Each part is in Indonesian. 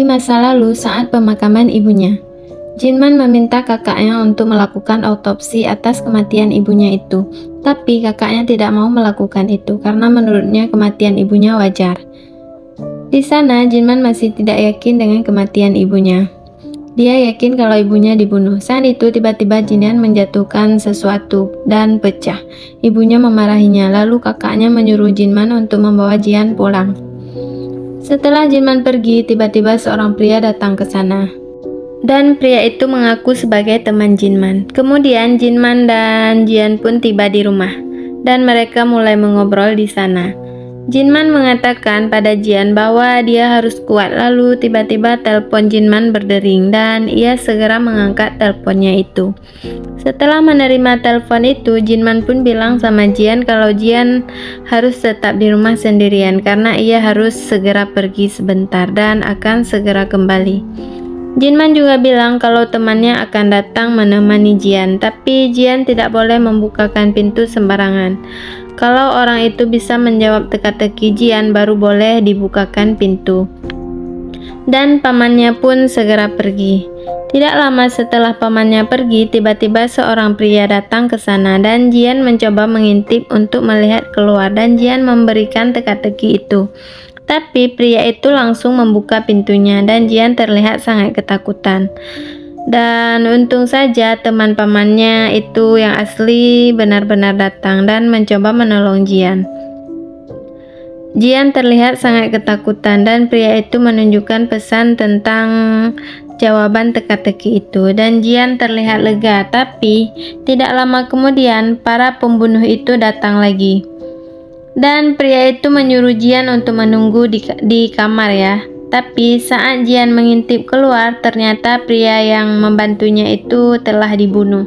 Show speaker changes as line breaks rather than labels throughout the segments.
masa lalu saat pemakaman ibunya, Jinman meminta kakaknya untuk melakukan autopsi atas kematian ibunya itu. Tapi kakaknya tidak mau melakukan itu karena menurutnya kematian ibunya wajar. Di sana, Jinman masih tidak yakin dengan kematian ibunya. Dia yakin kalau ibunya dibunuh. Saat itu tiba-tiba Jinman menjatuhkan sesuatu dan pecah. Ibunya memarahinya, lalu kakaknya menyuruh Jinman untuk membawa Jian pulang. Setelah Jinman pergi, tiba-tiba seorang pria datang ke sana. Dan pria itu mengaku sebagai teman Jinman. Kemudian Jinman dan Jian pun tiba di rumah, dan mereka mulai mengobrol di sana. Jinman mengatakan pada Jian bahwa dia harus kuat, lalu tiba-tiba telepon Jinman berdering dan ia segera mengangkat teleponnya itu. Setelah menerima telepon itu, Jinman pun bilang sama Jian kalau Jian harus tetap di rumah sendirian karena ia harus segera pergi sebentar dan akan segera kembali. Jinman juga bilang kalau temannya akan datang menemani Jian, tapi Jian tidak boleh membukakan pintu sembarangan. Kalau orang itu bisa menjawab teka-teki Jian, baru boleh dibukakan pintu. Dan pamannya pun segera pergi. Tidak lama setelah pamannya pergi, tiba-tiba seorang pria datang ke sana dan Jian mencoba mengintip untuk melihat keluar dan Jian memberikan teka-teki itu. Tapi pria itu langsung membuka pintunya dan Jian terlihat sangat ketakutan. Dan untung saja teman pamannya itu yang asli benar-benar datang dan mencoba menolong Jian. Jian terlihat sangat ketakutan dan pria itu menunjukkan pesan tentang jawaban teka-teki itu dan Jian terlihat lega. Tapi tidak lama kemudian para pembunuh itu datang lagi. Dan pria itu menyuruh Jian untuk menunggu di kamar ya. Tapi saat Jian mengintip keluar, ternyata pria yang membantunya itu telah dibunuh.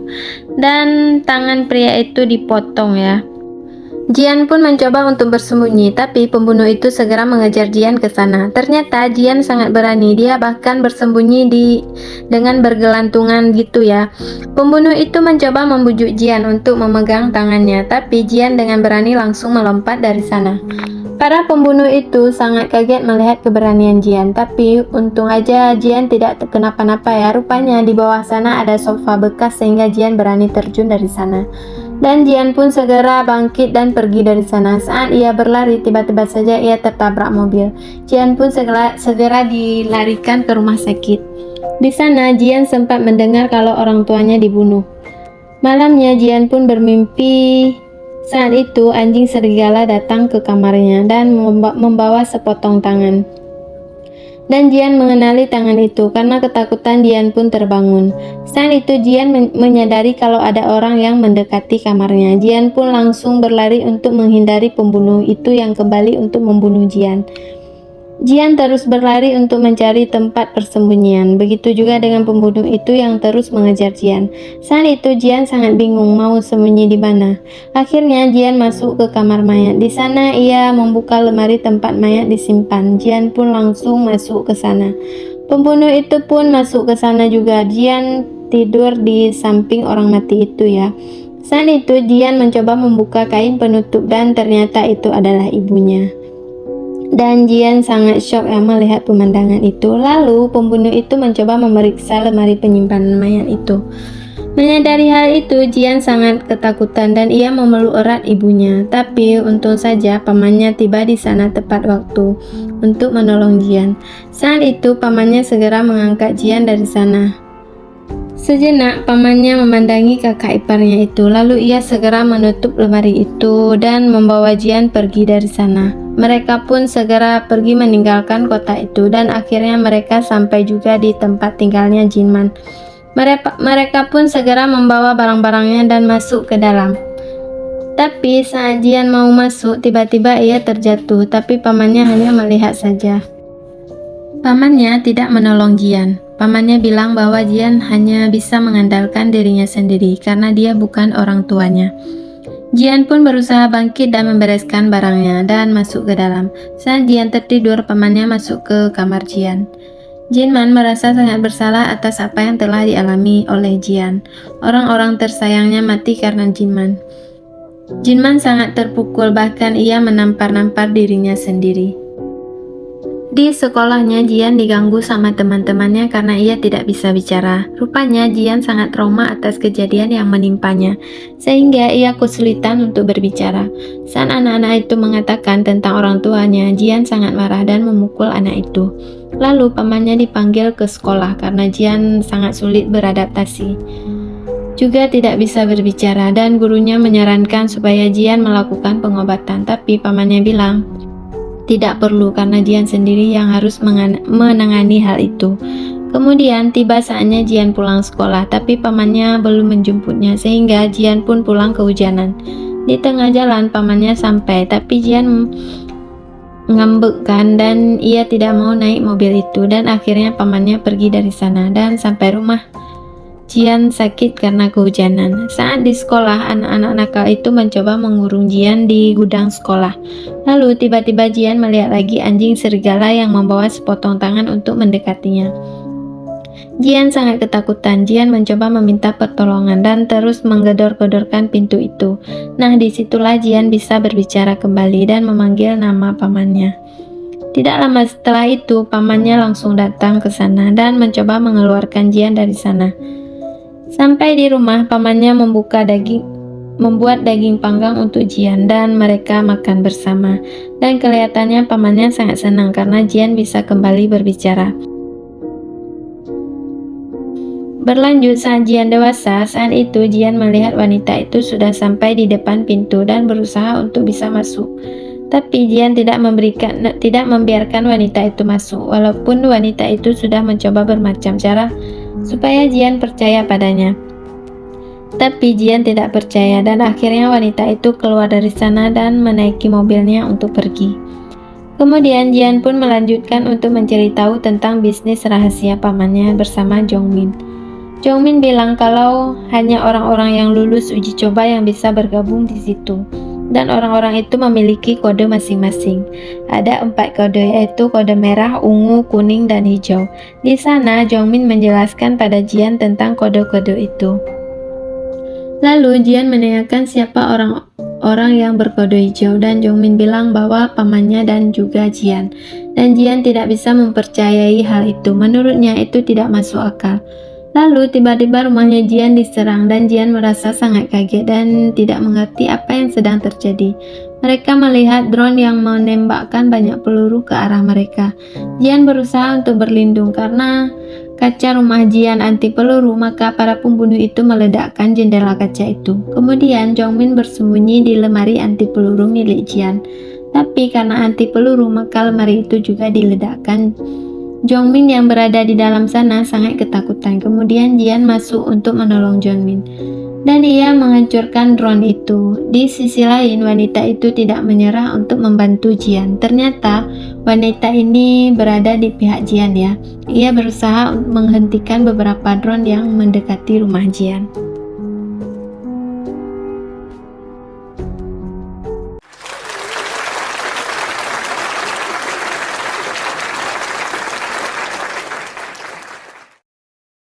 Dan tangan pria itu dipotong ya. Jian pun mencoba untuk bersembunyi, tapi pembunuh itu segera mengejar Jian ke sana. Ternyata Jian sangat berani, dia bahkan bersembunyi dengan bergelantungan gitu ya. Pembunuh itu mencoba membujuk Jian untuk memegang tangannya, tapi Jian dengan berani langsung melompat dari sana. Para pembunuh itu sangat kaget melihat keberanian Jian, tapi untung aja Jian tidak kenapa-napa ya. Rupanya di bawah sana ada sofa bekas sehingga Jian berani terjun dari sana. Dan Jian pun segera bangkit dan pergi dari sana. Saat ia berlari, tiba-tiba saja ia tertabrak mobil. Jian pun segera dilarikan ke rumah sakit. Di sana, Jian sempat mendengar kalau orang tuanya dibunuh. Malamnya, Jian pun bermimpi. Saat itu, anjing serigala datang ke kamarnya dan membawa sepotong tangan. Dan Jian mengenali tangan itu. Karena ketakutan, Jian pun terbangun. Saat itu Jian menyadari kalau ada orang yang mendekati kamarnya. Jian pun langsung berlari untuk menghindari pembunuh itu yang kembali untuk membunuh Jian. Jian terus berlari untuk mencari tempat persembunyian. Begitu juga dengan pembunuh itu yang terus mengejar Jian. Saat itu Jian sangat bingung mau sembunyi di mana. Akhirnya Jian masuk ke kamar mayat. Di sana ia membuka lemari tempat mayat disimpan. Jian pun langsung masuk ke sana. Pembunuh itu pun masuk ke sana juga. Jian tidur di samping orang mati itu ya. Saat itu Jian mencoba membuka kain penutup dan ternyata itu adalah ibunya. Dan Jian sangat syok melihat pemandangan itu. Lalu pembunuh itu mencoba memeriksa lemari penyimpanan mayat itu. Menyadari hal itu, Jian sangat ketakutan dan ia memeluk erat ibunya. Tapi untung saja pamannya tiba di sana tepat waktu untuk menolong Jian. Saat itu pamannya segera mengangkat Jian dari sana. Sejenak pamannya memandangi kakak iparnya itu, lalu ia segera menutup lemari itu dan membawa Jian pergi dari sana. Mereka pun segera pergi meninggalkan kota itu dan akhirnya mereka sampai juga di tempat tinggalnya Jinman. Mereka pun segera membawa barang-barangnya dan masuk ke dalam. Tapi saat Jian mau masuk, tiba-tiba ia terjatuh, tapi pamannya hanya melihat saja. Pamannya tidak menolong Jian. Pamannya bilang bahwa Jian hanya bisa mengandalkan dirinya sendiri karena dia bukan orang tuanya. Jian pun berusaha bangkit dan membereskan barangnya dan masuk ke dalam. Saat Jian tertidur, pamannya masuk ke kamar Jian. Jinman merasa sangat bersalah atas apa yang telah dialami oleh Jian. Orang-orang tersayangnya mati karena Jinman. Jinman sangat terpukul, bahkan ia menampar-nampar dirinya sendiri. Di sekolahnya, Jian diganggu sama teman-temannya karena ia tidak bisa bicara. Rupanya, Jian sangat trauma atas kejadian yang menimpanya, sehingga ia kesulitan untuk berbicara. Saat anak-anak itu mengatakan tentang orang tuanya, Jian sangat marah dan memukul anak itu. Lalu, pamannya dipanggil ke sekolah karena Jian sangat sulit beradaptasi. Juga tidak bisa berbicara, dan gurunya menyarankan supaya Jian melakukan pengobatan, tapi pamannya bilang, tidak perlu karena Jian sendiri yang harus menangani hal itu. Kemudian tiba saatnya Jian pulang sekolah, tapi pamannya belum menjemputnya sehingga Jian pun pulang kehujanan. Di tengah jalan pamannya sampai, tapi Jian ngambekkan dan ia tidak mau naik mobil itu, dan akhirnya pamannya pergi dari sana. Dan sampai rumah, Jian sakit karena kehujanan. Saat di sekolah, anak-anak nakal itu mencoba mengurung Jian di gudang sekolah. Lalu tiba-tiba Jian melihat lagi anjing serigala yang membawa sepotong tangan untuk mendekatinya. Jian sangat ketakutan. Jian mencoba meminta pertolongan dan terus menggedor-gedorkan pintu itu. Nah, disitulah Jian bisa berbicara kembali dan memanggil nama pamannya. Tidak lama setelah itu, pamannya langsung datang ke sana dan mencoba mengeluarkan Jian dari sana. Sampai di rumah, pamannya membuat daging panggang untuk Jian dan mereka makan bersama. Dan kelihatannya pamannya sangat senang karena Jian bisa kembali berbicara. Berlanjut saat Jian dewasa, saat itu Jian melihat wanita itu sudah sampai di depan pintu dan berusaha untuk bisa masuk. Tapi Jian tidak membiarkan wanita itu masuk, walaupun wanita itu sudah mencoba bermacam cara supaya Jian percaya padanya. Tapi Jian tidak percaya dan akhirnya wanita itu keluar dari sana dan menaiki mobilnya untuk pergi. Kemudian Jian pun melanjutkan untuk mencari tahu tentang bisnis rahasia pamannya bersama Jongmin. Jongmin bilang kalau hanya orang-orang yang lulus uji coba yang bisa bergabung di situ. Dan orang-orang itu memiliki kode masing-masing. Ada 4 kode, yaitu kode merah, ungu, kuning, dan hijau. Di sana, Jongmin menjelaskan pada Jian tentang kode-kode itu. Lalu Jian menanyakan siapa orang-orang yang berkode hijau, dan Jongmin bilang bahwa pamannya dan juga Jian. Dan Jian tidak bisa mempercayai hal itu. Menurutnya itu tidak masuk akal. Lalu tiba-tiba rumahnya Jian diserang dan Jian merasa sangat kaget dan tidak mengerti apa yang sedang terjadi. Mereka melihat drone yang menembakkan banyak peluru ke arah mereka. Jian berusaha untuk berlindung karena kaca rumah Jian anti peluru, maka para pembunuh itu meledakkan jendela kaca itu. Kemudian Jongmin bersembunyi di lemari anti peluru milik Jian. Tapi karena anti peluru, maka lemari itu juga diledakkan. Jongmin yang berada di dalam sana sangat ketakutan. Kemudian Jian masuk untuk menolong Jongmin, dan ia menghancurkan drone itu. Di sisi lain, wanita itu tidak menyerah untuk membantu Jian. Ternyata wanita ini berada di pihak Jian ya. Ia berusaha menghentikan beberapa drone yang mendekati rumah Jian.